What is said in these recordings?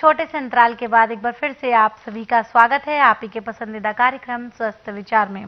छोटे से अंतराल के बाद एक बार फिर से आप सभी का स्वागत है आप ही के पसंदीदा कार्यक्रम स्वस्थ विचार में।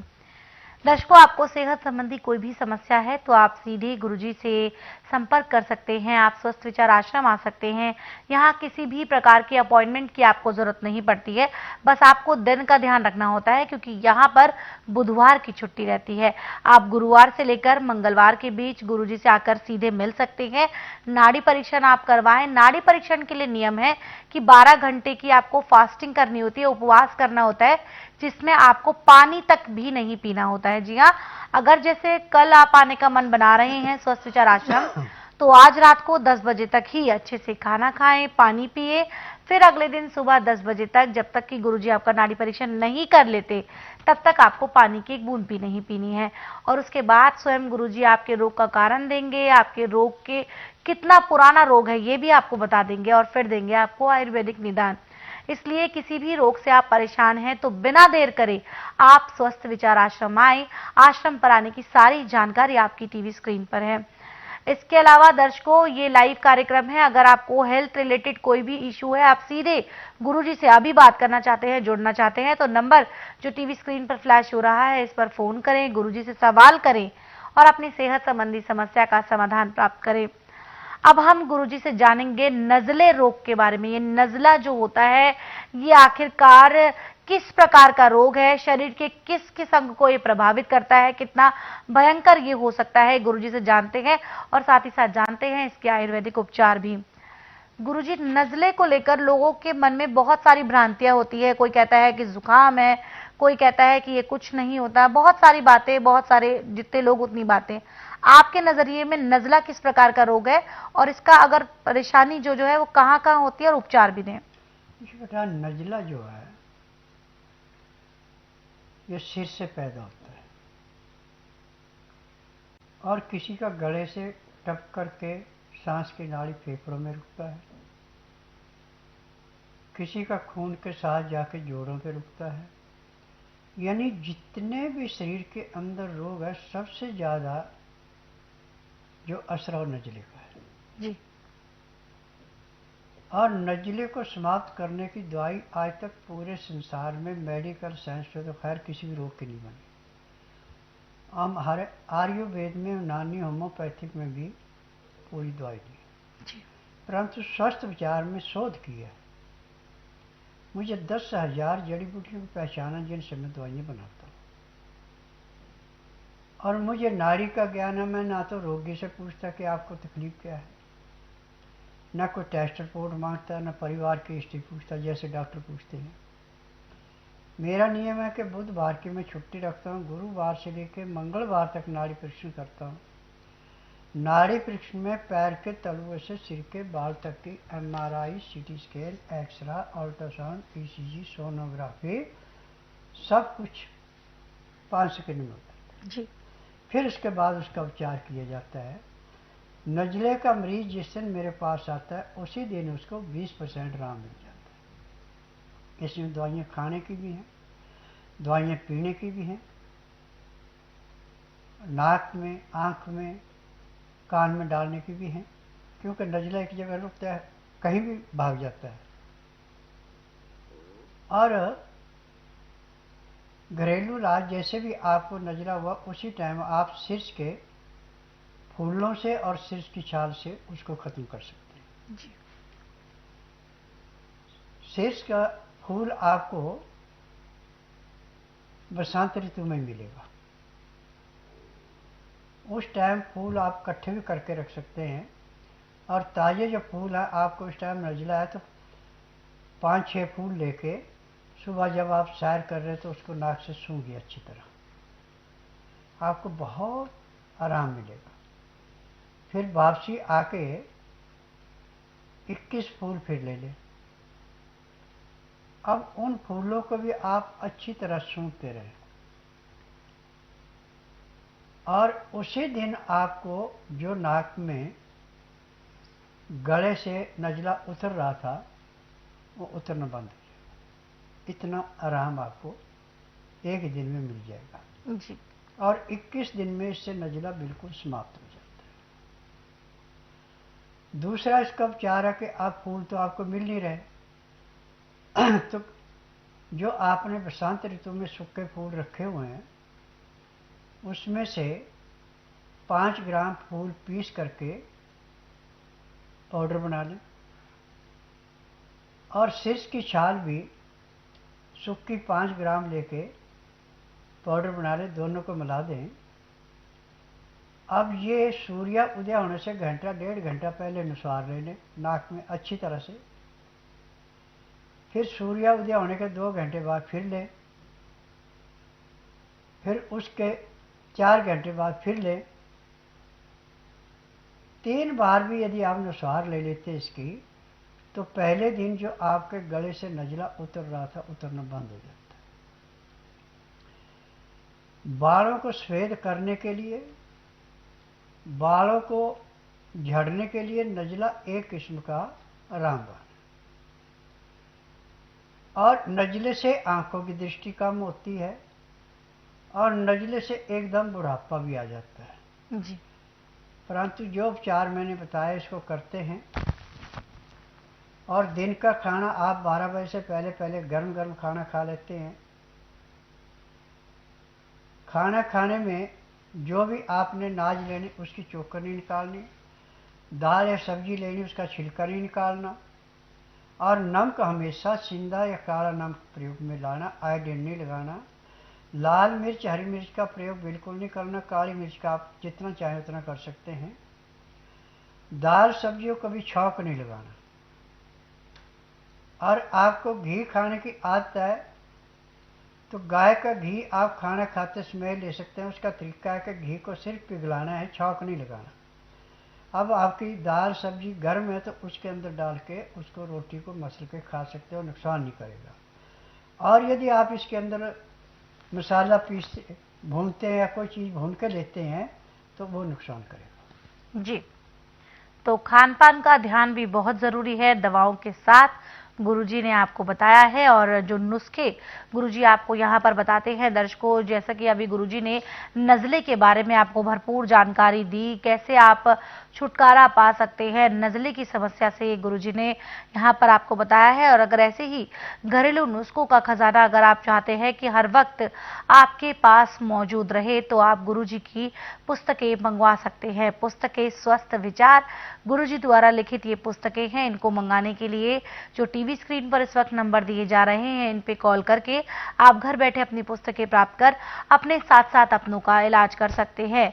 दर्शकों, आपको सेहत संबंधी कोई भी समस्या है तो आप सीधे गुरुजी से संपर्क कर सकते हैं। आप स्वस्थ विचार आश्रम आ सकते हैं। यहाँ किसी भी प्रकार की अपॉइंटमेंट की आपको जरूरत नहीं पड़ती है। बस आपको दिन का ध्यान रखना होता है क्योंकि यहाँ पर बुधवार की छुट्टी रहती है। आप गुरुवार से लेकर मंगलवार के बीच गुरुजी से आकर सीधे मिल सकते हैं। नाड़ी परीक्षण आप करवाएं। नाड़ी परीक्षण के लिए नियम है कि 12 घंटे की आपको फास्टिंग करनी होती है, उपवास करना होता है, जिसमें आपको पानी तक भी नहीं पीना होता है। जी हाँ, अगर जैसे कल आप आने का मन बना रहे हैं स्वस्थ विचार आश्रम, तो आज रात को 10 बजे तक ही अच्छे से खाना खाएं, पानी पिए, फिर अगले दिन सुबह 10 बजे तक, जब तक कि गुरुजी आपका नाड़ी परीक्षण नहीं कर लेते, तब तक आपको पानी की एक बूंद भी नहीं पीनी है। और उसके बाद स्वयं गुरुजी आपके रोग का कारण देंगे, आपके रोग के कितना पुराना रोग है ये भी आपको बता देंगे और फिर देंगे आपको आयुर्वेदिक निदान। इसलिए किसी भी रोग से आप परेशान हैं तो बिना देर करे आप स्वस्थ विचार आश्रम आए। आश्रम पर आने की सारी जानकारी आपकी टीवी स्क्रीन पर है। इसके अलावा दर्शकों, ये लाइव कार्यक्रम है। अगर आपको हेल्थ रिलेटेड कोई भी इशू है, आप सीधे गुरुजी से अभी बात करना चाहते हैं, जुड़ना चाहते हैं, तो नंबर जो टीवी स्क्रीन पर फ्लैश हो रहा है इस पर फोन करें, गुरुजी से सवाल करें और अपनी सेहत संबंधी समस्या का समाधान प्राप्त करें। अब हम गुरुजी से जानेंगे नज़ले रोग के बारे में। ये नज़ला जो होता है ये आखिरकार किस प्रकार का रोग है, शरीर के किस किस अंग को ये प्रभावित करता है, कितना भयंकर ये हो सकता है, गुरुजी से जानते हैं और साथ ही साथ जानते हैं इसके आयुर्वेदिक उपचार भी। गुरुजी, नज़ले को लेकर लोगों के मन में बहुत सारी भ्रांतियां होती है। कोई कहता है कि जुकाम है, कोई कहता है कि ये कुछ नहीं होता, बहुत सारी बातें, बहुत सारे जितने लोग उतनी बातें। आपके नजरिए में नज़ला किस प्रकार का रोग है और इसका अगर परेशानी जो जो है वो कहाँ कहाँ होती है और उपचार भी दें। बेटा, नज़ला जो है ये सिर से पैदा होता है और किसी का गले से टप करके सांस की नाड़ी फेफड़ों में रुकता है, किसी का खून के साथ जाके जोड़ों पे रुकता है। यानी जितने भी शरीर के अंदर रोग है सबसे ज़्यादा जो असर और नज़ले का है जी। और नज़ले को समाप्त करने की दवाई आज तक पूरे संसार में मेडिकल साइंस में तो खैर किसी भी रोग की नहीं बनी। हम हर आयुर्वेद में, यूनानी होम्योपैथिक में भी पूरी दवाई दी, परंतु स्वस्थ विचार में शोध की है। मुझे 10,000 जड़ी बूटियों की पहचान है जिनसे मैं दवाइयाँ बनाता हूँ और मुझे नाड़ी का ज्ञान है। मैं ना तो रोगी से पूछता कि आपको तकलीफ क्या है, ना कोई टेस्ट रिपोर्ट मांगता, ना परिवार की हिस्ट्री पूछता जैसे डॉक्टर पूछते हैं। मेरा नियम है कि बुधवार की मैं छुट्टी रखता हूँ, गुरुवार से लेकर मंगलवार तक नाड़ी परीक्षण करता हूँ। नाड़ी परीक्षण में पैर के तलुए से सिर के बाल तक की MRI, CT scan, x-ray, ultrasound, ECG, sonography, सब कुछ 5 सेकंड में होता है। फिर उसके बाद उसका उपचार किया जाता है। नज़ले का मरीज जिस दिन मेरे पास आता है उसी दिन उसको 20% आराम मिल जाता है। इसमें दवाइयाँ खाने की भी हैं, दवाइयाँ पीने की भी हैं, नाक में, आँख में, कान में डालने की भी हैं, क्योंकि नज़ला एक जगह रुकता है, कहीं भी भाग जाता है। और घरेलू इलाज जैसे भी आपको नज़ला हुआ उसी टाइम आप सिर्स के फूलों से और सिर्स की छाल से उसको ख़त्म कर सकते हैं। जी। सिर्स का फूल आपको बसंत ऋतु में मिलेगा। उस टाइम फूल आप इकट्ठे भी करके रख सकते हैं और ताज़े जो फूल है आपको इस टाइम नज़ला है तो 5-6 फूल लेके सुबह जब आप सैर कर रहे तो उसको नाक से सूंघिए अच्छी तरह, आपको बहुत आराम मिलेगा। फिर वापसी आके 21 फूल फिर ले लें। अब उन फूलों को भी आप अच्छी तरह सूंघते रहें और उसी दिन आपको जो नाक में गले से नज़ला उतर रहा था वो उतरना बंद हो जाएगा। इतना आराम आपको एक दिन में मिल जाएगा जी। और 21 दिन में इससे नज़ला बिल्कुल समाप्त हो जाता है। दूसरा इसका उपचार है कि आप फूल तो आपको मिल नहीं रहे, तो जो आपने बसंत ऋतु में सूखे फूल रखे हुए हैं उसमें से 5 ग्राम फूल पीस करके पाउडर बना लें और शीर्ष की छाल भी सूखी 5 ग्राम लेके पाउडर बना लें, दोनों को मिला दें। अब ये सूर्य उदय होने से घंटा 1.5 घंटा पहले नुसार ले लें नाक में अच्छी तरह से, फिर सूर्य उदय होने के 2 घंटे बाद फिर लें, फिर उसके 4 घंटे बाद फिर लें। 3 बार भी यदि आप नुसार ले लेते इसकी, तो पहले दिन जो आपके गले से नजला उतर रहा था उतरना बंद हो जाता है। बालों को सफेद करने के लिए, बालों को झड़ने के लिए नजला एक किस्म का रामबाण, और नजले से आंखों की दृष्टि कम होती है और नजले से एकदम बुढ़ापा भी आ जाता है जी। परंतु जो उपचार मैंने बताया इसको करते हैं और दिन का खाना आप 12 बजे से पहले पहले गर्म गर्म खाना खा लेते हैं। खाना खाने में जो भी आपने नाज लेनी उसकी चोकर नहीं निकालनी, दाल या सब्जी लेनी उसका छिलका नहीं निकालना, और नमक हमेशा सिंधा या काला नमक प्रयोग में लाना, आयोडीन नहीं लगाना। लाल मिर्च हरी मिर्च का प्रयोग बिल्कुल नहीं करना, काली मिर्च का आप जितना चाहे उतना कर सकते हैं। दाल सब्जियों को भी छौंक नहीं लगाना। और आपको घी खाने की आदत है तो गाय का घी आप खाना खाते समय ले सकते हैं। उसका तरीका है कि घी को सिर्फ पिघलाना है, छौंक नहीं लगाना। अब आपकी दाल सब्जी गर्म है तो उसके अंदर डाल के उसको रोटी को मसल के खा सकते हो, नुकसान नहीं करेगा। और यदि आप इसके अंदर मसाला पीसते भूनते हैं या कोई चीज़ भून के लेते हैं तो वो नुकसान करेगा। जी, तो खान पान का ध्यान भी बहुत ज़रूरी है। दवाओं के साथ गुरुजी ने आपको बताया है, और जो नुस्खे गुरुजी आपको यहाँ पर बताते हैं दर्शकों, जैसा कि अभी गुरुजी ने नज़ले के बारे में आपको भरपूर जानकारी दी, कैसे आप छुटकारा पा सकते हैं नज़ले की समस्या से, गुरुजी ने यहाँ पर आपको बताया है। और अगर ऐसे ही घरेलू नुस्खों का खजाना अगर आप चाहते हैं कि हर वक्त आपके पास मौजूद रहे, तो आप गुरुजी की पुस्तकें मंगवा सकते हैं। पुस्तकें स्वस्थ विचार गुरुजी द्वारा लिखित ये पुस्तकें हैं। इनको मंगाने के लिए जो टीवी स्क्रीन पर इस वक्त नंबर दिए जा रहे हैं, इन पे कॉल करके आप घर बैठे अपनी पुस्तकें प्राप्त कर अपने साथ साथ अपनों का इलाज कर सकते हैं।